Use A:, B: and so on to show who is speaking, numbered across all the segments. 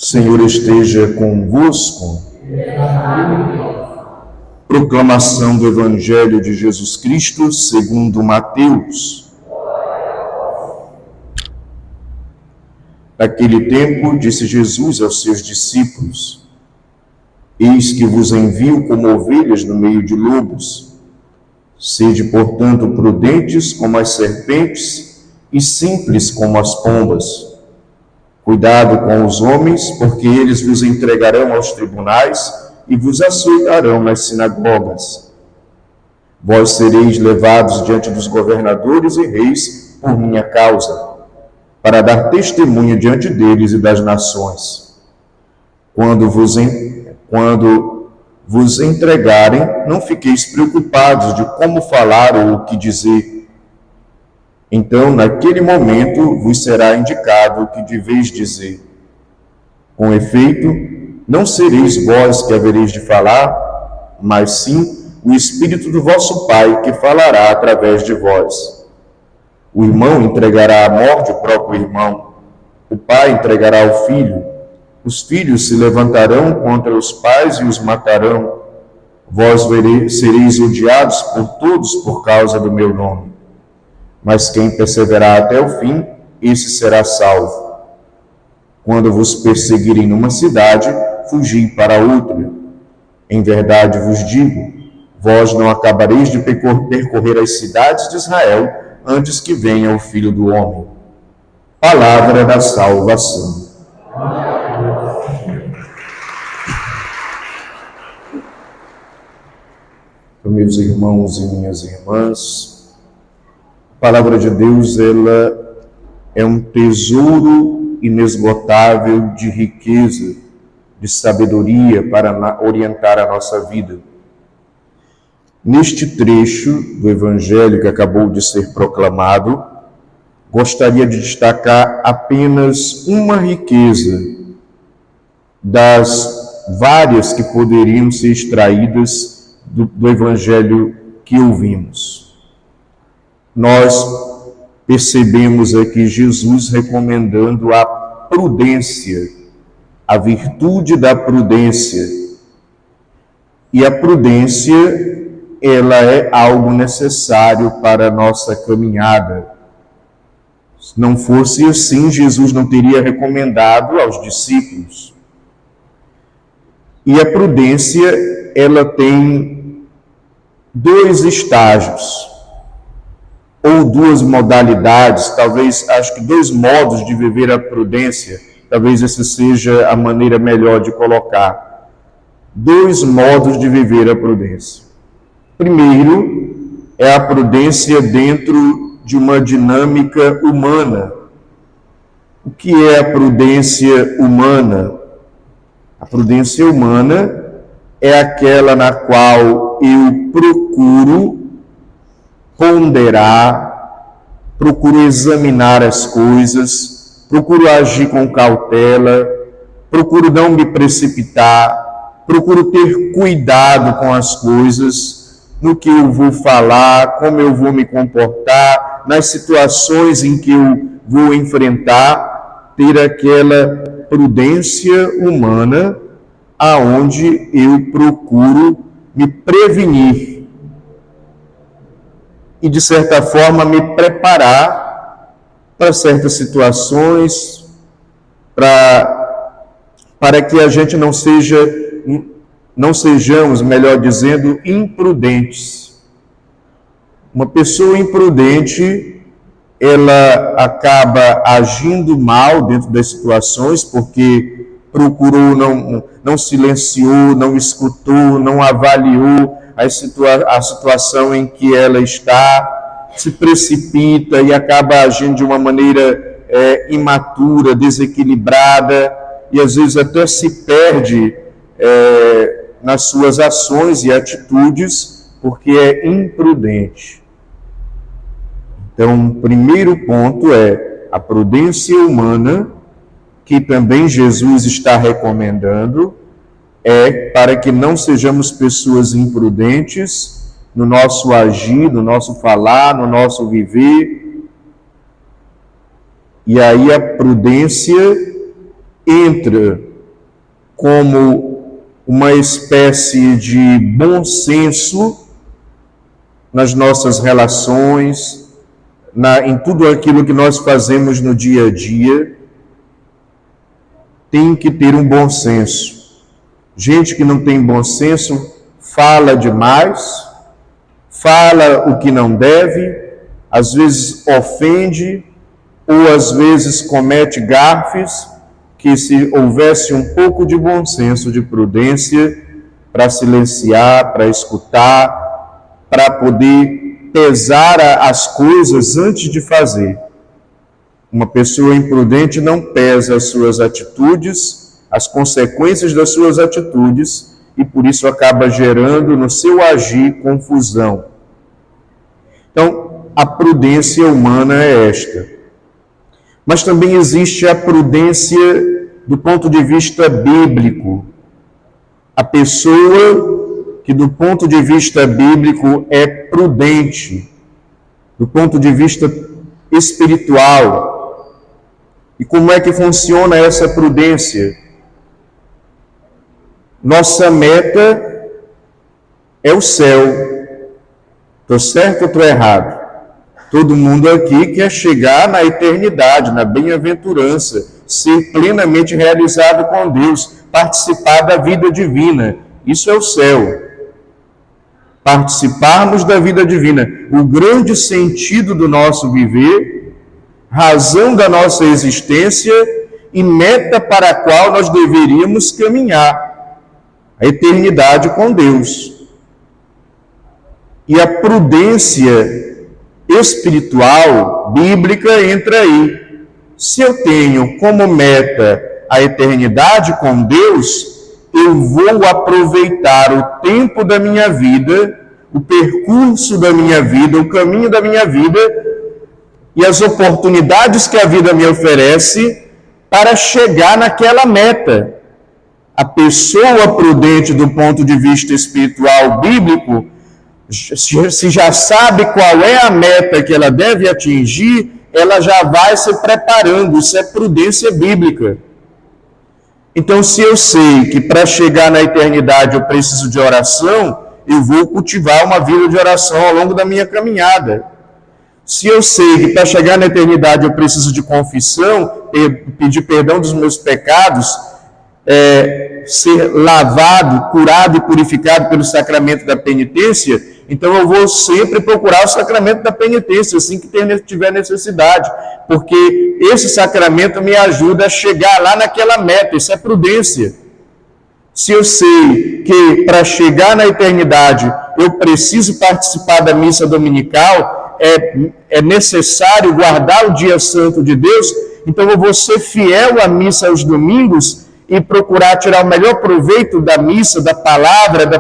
A: Senhor esteja convosco. Proclamação do Evangelho de Jesus Cristo segundo Mateus. Naquele tempo, disse Jesus aos seus discípulos: Eis que vos envio como ovelhas no meio de lobos. Sede, portanto, prudentes como as serpentes e simples como as pombas. Cuidado com os homens, porque eles vos entregarão aos tribunais e vos açoitarão nas sinagogas. Vós sereis levados diante dos governadores e reis por minha causa, para dar testemunho diante deles e das nações. Quando vos entregarem, não fiqueis preocupados de como falar ou o que dizer. Então, naquele momento, vos será indicado o que deveis dizer. Com efeito, não sereis vós que havereis de falar, mas sim o Espírito do vosso Pai que falará através de vós. O irmão entregará à morte o próprio irmão, o pai entregará ao filho, os filhos se levantarão contra os pais e os matarão. Vós sereis odiados por todos por causa do meu nome. Mas quem perseverar até o fim, esse será salvo. Quando vos perseguirem numa cidade, fugi para outra. Em verdade vos digo, vós não acabareis de percorrer as cidades de Israel antes que venha o Filho do Homem. Palavra da salvação. Meus irmãos e minhas irmãs, a palavra de Deus, ela é um tesouro inesgotável de riqueza, de sabedoria para orientar a nossa vida. Neste trecho do Evangelho que acabou de ser proclamado, gostaria de destacar apenas uma riqueza das várias que poderiam ser extraídas do Evangelho que ouvimos. Nós percebemos aqui Jesus recomendando a prudência, a virtude da prudência. E a prudência, ela é algo necessário para a nossa caminhada. Se não fosse assim, Jesus não teria recomendado aos discípulos. E a prudência, ela tem dois estágios, ou duas modalidades, talvez, acho que dois modos de viver a prudência, talvez essa seja a maneira melhor de colocar. Dois modos de viver a prudência. Primeiro, é a prudência dentro de uma dinâmica humana. O que é a prudência humana? A prudência humana é aquela na qual eu procuro ponderar, procuro examinar as coisas, procuro agir com cautela, procuro não me precipitar, procuro ter cuidado com as coisas, no que eu vou falar, como eu vou me comportar, nas situações em que eu vou enfrentar, ter aquela prudência humana aonde eu procuro me prevenir e, de certa forma, me preparar para certas situações, para que a gente não sejamos, melhor dizendo, imprudentes. Uma pessoa imprudente, ela acaba agindo mal dentro das situações, porque procurou, não silenciou, não escutou, não avaliou a situação em que ela está, se precipita e acaba agindo de uma maneira imatura, desequilibrada, e às vezes até se perde nas suas ações e atitudes, porque é imprudente. Então, o primeiro ponto é a prudência humana, que também Jesus está recomendando, para que não sejamos pessoas imprudentes no nosso agir, no nosso falar, no nosso viver. E aí a prudência entra como uma espécie de bom senso nas nossas relações, em tudo aquilo que nós fazemos no dia a dia. Tem que ter um bom senso. Gente que não tem bom senso fala demais, fala o que não deve, às vezes ofende, ou às vezes comete gafes, que se houvesse um pouco de bom senso, de prudência, para silenciar, para escutar, para poder pesar as coisas antes de fazer. Uma pessoa imprudente não pesa as suas atitudes, as consequências das suas atitudes, e por isso acaba gerando no seu agir confusão. Então, a prudência humana é esta. Mas também existe a prudência do ponto de vista bíblico. A pessoa que, do ponto de vista bíblico, é prudente, do ponto de vista espiritual. E como é que funciona essa prudência? Nossa meta é o céu. Estou certo ou estou errado? Todo mundo aqui quer chegar na eternidade, na bem-aventurança, ser plenamente realizado com Deus, participar da vida divina. Isso é o céu. Participarmos da vida divina. O grande sentido do nosso viver, razão da nossa existência e meta para a qual nós deveríamos caminhar. A eternidade com Deus. E a prudência espiritual, bíblica, entra aí. Se eu tenho como meta a eternidade com Deus, eu vou aproveitar o tempo da minha vida, o percurso da minha vida, o caminho da minha vida e as oportunidades que a vida me oferece para chegar naquela meta. A pessoa prudente do ponto de vista espiritual bíblico, se já sabe qual é a meta que ela deve atingir, ela já vai se preparando. Isso é prudência bíblica. Então, se eu sei que para chegar na eternidade eu preciso de oração, eu vou cultivar uma vida de oração ao longo da minha caminhada. Se eu sei que para chegar na eternidade eu preciso de confissão, pedir perdão dos meus pecados, ser lavado, curado e purificado pelo sacramento da penitência, então eu vou sempre procurar o sacramento da penitência, assim que tiver necessidade, porque esse sacramento me ajuda a chegar lá naquela meta. Isso é prudência. Se eu sei que para chegar na eternidade eu preciso participar da missa dominical, é necessário guardar o dia santo de Deus, então eu vou ser fiel à missa aos domingos e procurar tirar o melhor proveito da missa, da palavra, da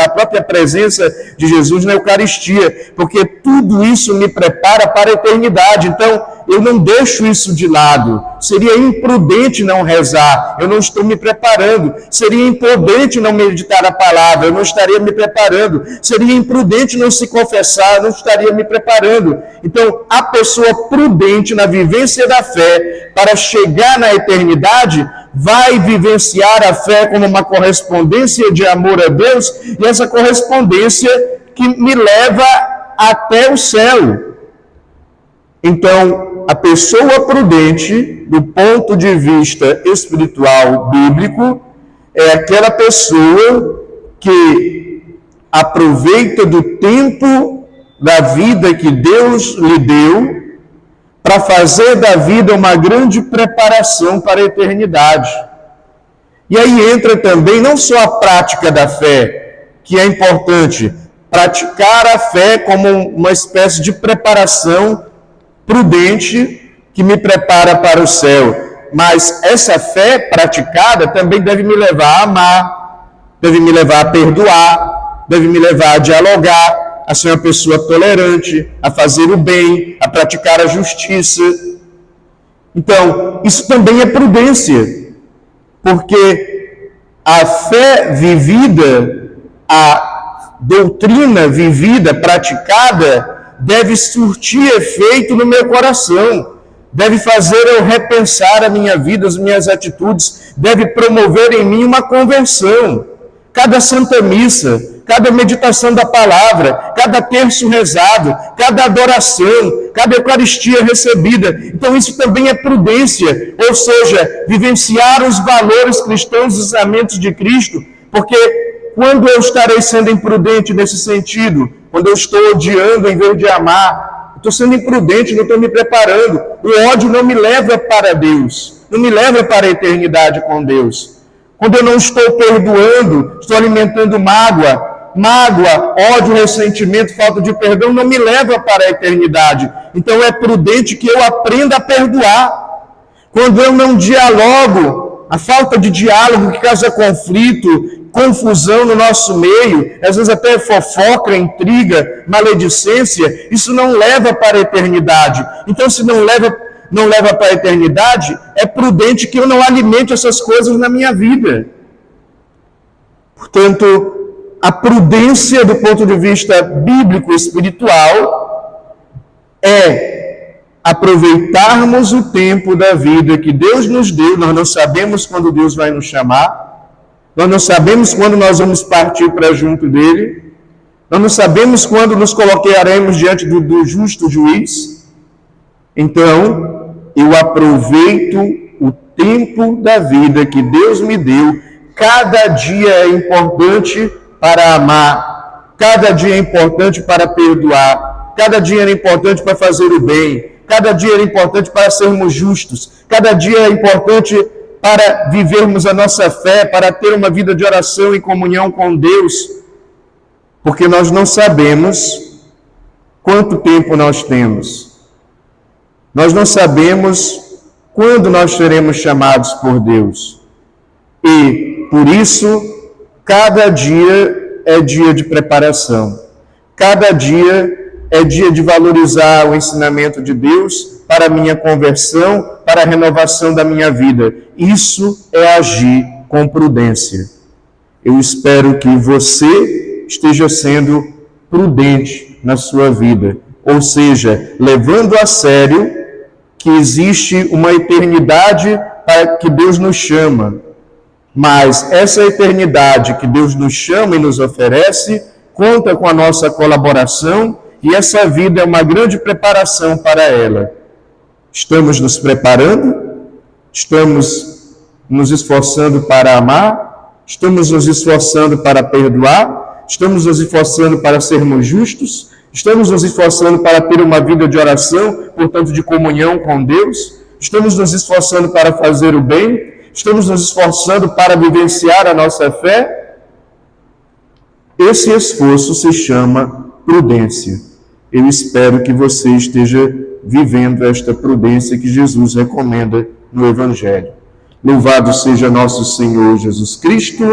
A: própria presença de Jesus na Eucaristia, porque tudo isso me prepara para a eternidade. Então, eu não deixo isso de lado. Seria imprudente não rezar, eu não estou me preparando. Seria imprudente não meditar a palavra, eu não estaria me preparando. Seria imprudente não se confessar, eu não estaria me preparando. Então, a pessoa prudente na vivência da fé, para chegar na eternidade, vai vivenciar a fé como uma correspondência de amor a Deus, e essa correspondência que me leva até o céu. Então, a pessoa prudente, do ponto de vista espiritual bíblico, é aquela pessoa que aproveita do tempo da vida que Deus lhe deu para fazer da vida uma grande preparação para a eternidade. E aí entra também não só a prática da fé, que é importante, praticar a fé como uma espécie de preparação prudente que me prepara para o céu, mas essa fé praticada também deve me levar a amar, deve me levar a perdoar, deve me levar a dialogar, a ser uma pessoa tolerante, a fazer o bem, a praticar a justiça. Então, isso também é prudência, porque a fé vivida, a doutrina vivida, praticada, deve surtir efeito no meu coração, deve fazer eu repensar a minha vida, as minhas atitudes, deve promover em mim uma conversão. Cada Santa Missa, cada meditação da palavra, cada terço rezado, cada adoração, cada Eucaristia recebida. Então isso também é prudência, ou seja, vivenciar os valores cristãos, os ensinamentos de Cristo, porque quando eu estarei sendo imprudente nesse sentido, quando eu estou odiando em vez de amar, estou sendo imprudente, não estou me preparando. O ódio não me leva para Deus, não me leva para a eternidade com Deus. Quando eu não estou perdoando, estou alimentando mágoa, ódio, ressentimento, falta de perdão, não me leva para a eternidade. Então é prudente que eu aprenda a perdoar. Quando eu não dialogo, a falta de diálogo que causa conflito, confusão no nosso meio, às vezes até fofoca, intriga, maledicência, isso não leva para a eternidade. Então, se não leva para a eternidade, é prudente que eu não alimente essas coisas na minha vida. Portanto, a prudência do ponto de vista bíblico espiritual é aproveitarmos o tempo da vida que Deus nos deu. Nós não sabemos quando Deus vai nos chamar, nós não sabemos quando nós vamos partir para junto dele, nós não sabemos quando nos colocaremos diante do justo juiz. Então, eu aproveito o tempo da vida que Deus me deu. Cada dia é importante para amar, cada dia é importante para perdoar, cada dia é importante para fazer o bem, cada dia é importante para sermos justos, cada dia é importante para vivermos a nossa fé, para ter uma vida de oração e comunhão com Deus, porque nós não sabemos quanto tempo nós temos. Nós não sabemos quando nós seremos chamados por Deus. E, por isso, cada dia é dia de preparação. Cada dia é dia de valorizar o ensinamento de Deus para a minha conversão, para a renovação da minha vida. Isso é agir com prudência. Eu espero que você esteja sendo prudente na sua vida, ou seja, levando a sério que existe uma eternidade para que Deus nos chama. Mas essa eternidade que Deus nos chama e nos oferece, conta com a nossa colaboração, e essa vida é uma grande preparação para ela. Estamos nos preparando? Estamos nos esforçando para amar? Estamos nos esforçando para perdoar? Estamos nos esforçando para sermos justos? Estamos nos esforçando para ter uma vida de oração, portanto de comunhão com Deus? Estamos nos esforçando para fazer o bem? Estamos nos esforçando para vivenciar a nossa fé? Esse esforço se chama prudência. Eu espero que você esteja vivendo esta prudência que Jesus recomenda no Evangelho. Louvado seja nosso Senhor Jesus Cristo.